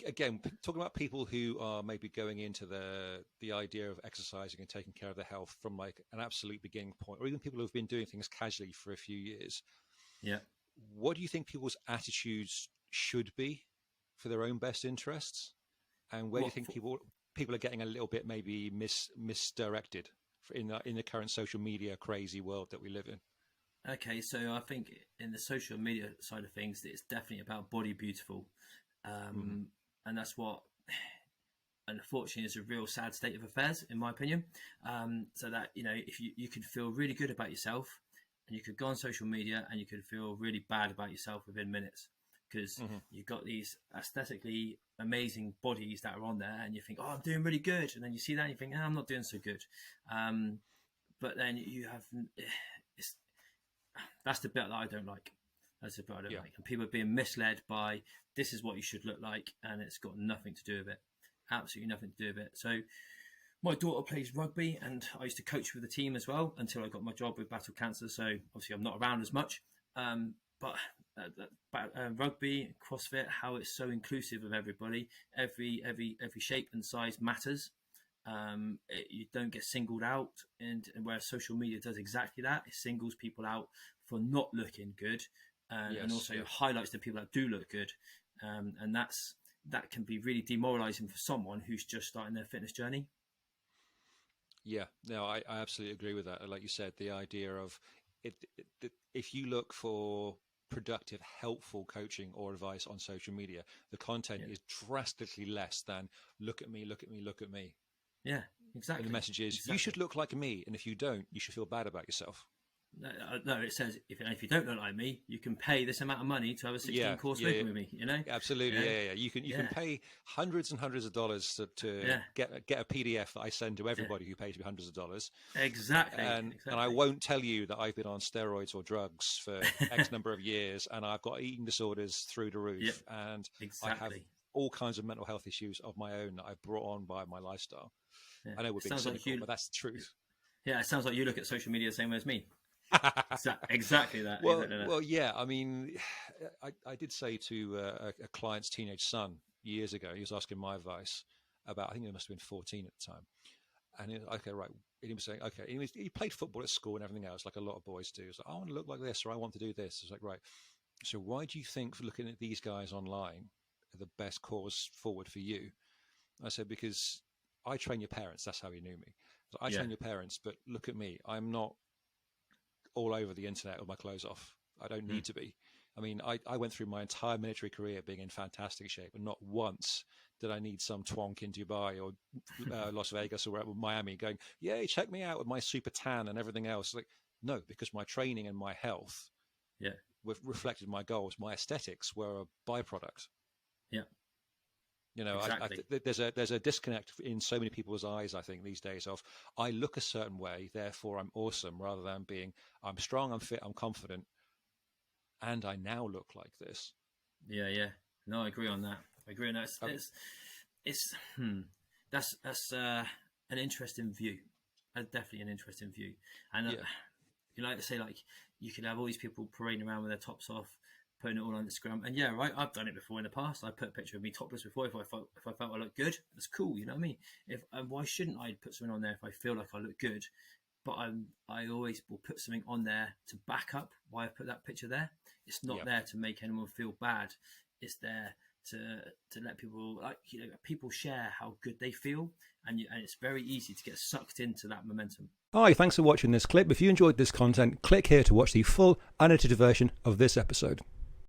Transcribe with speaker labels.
Speaker 1: again, talking about people who are maybe going into the idea of exercising and taking care of their health from like an absolute beginning point, or even people who've been doing things casually for a few years.
Speaker 2: Yeah.
Speaker 1: What do you think people's attitudes should be for their own best interests, and where do you think people are getting a little bit maybe misdirected in the current social media crazy world that we live in?
Speaker 2: Okay, so I think in the social media side of things, it's definitely about body beautiful, and that's what, unfortunately, is a real sad state of affairs, in my opinion. So that if you could feel really good about yourself, and you could go on social media and you could feel really bad about yourself within minutes, because you've got these aesthetically amazing bodies that are on there, and you think, oh, I'm doing really good, and then you see that and you think, oh, I'm not doing so good. But then you have, that's the bit that I don't like. That's the bit I don't like. And people are being misled by, this is what you should look like, and it's got nothing to do with it. Absolutely nothing to do with it. So my daughter plays rugby, and I used to coach with the team as well until I got my job with Battle Cancer. So obviously I'm not around as much. But rugby, CrossFit, how it's so inclusive of everybody. Every shape and size matters. You don't get singled out, and where social media does exactly that, it singles people out for not looking good, and also highlights the people that do look good, and that can be really demoralizing for someone who's just starting their fitness journey. Yeah,
Speaker 1: no, I absolutely agree with that. Like you said, the idea of if you look for productive, helpful coaching or advice on social media, the content is drastically less than look at me, look at me, look at me.
Speaker 2: Yeah, exactly.
Speaker 1: And the message is, you should look like me, and if you don't, you should feel bad about yourself.
Speaker 2: No, it says if you don't look like me, you can pay this amount of money to have a 16-course meeting with me.
Speaker 1: Absolutely, yeah. You can pay hundreds and hundreds of dollars to get a PDF that I send to everybody who pays me hundreds of dollars.
Speaker 2: Exactly.
Speaker 1: And I won't tell you that I've been on steroids or drugs for X number of years, and I've got eating disorders through the roof, and I have all kinds of mental health issues of my own that I've brought on by my lifestyle. Yeah. I know we're being cynical, but that's the truth.
Speaker 2: Yeah, it sounds like you look at social media the same way as me. Exactly that.
Speaker 1: Well, yeah. I mean, I did say to a client's teenage son years ago, he was asking my advice about, I think he must have been 14 at the time. And he was, okay, right. And he was saying, okay, he played football at school and everything else, like a lot of boys do. He's like, I want to look like this, or I want to do this. It's like, right. So why do you think looking at these guys online are the best cause forward for you? I said, because I train your parents. That's how he knew me. So I train your parents, but look at me. I'm not all over the internet with my clothes off. I don't need to be. I mean, I went through my entire military career being in fantastic shape, and not once did I need some twonk in Dubai or Las Vegas or Miami going, yay, check me out with my super tan and everything else. Like, no, because my training and my health reflected my goals. My aesthetics were a byproduct.
Speaker 2: Yeah.
Speaker 1: Exactly. There's a disconnect in so many people's eyes, I think, these days of, I look a certain way, therefore I'm awesome, rather than being, I'm strong, I'm fit, I'm confident, and I now look like this.
Speaker 2: Yeah. No, I agree on that. That's an interesting view. Definitely an interesting view. And you like to say, like, you could have all these people parading around with their tops off, putting it all on Instagram. And yeah, right, I've done it before in the past. I put a picture of me topless before if I felt I looked good. That's cool, you know what I mean? Why shouldn't I put something on there if I feel like I look good? But I always will put something on there to back up why I put that picture there. It's not there to make anyone feel bad. It's there to let people, like, people share how good they feel, and it's very easy to get sucked into that momentum.
Speaker 3: Hi, thanks for watching this clip. If you enjoyed this content, click here to watch the full unedited version of this episode.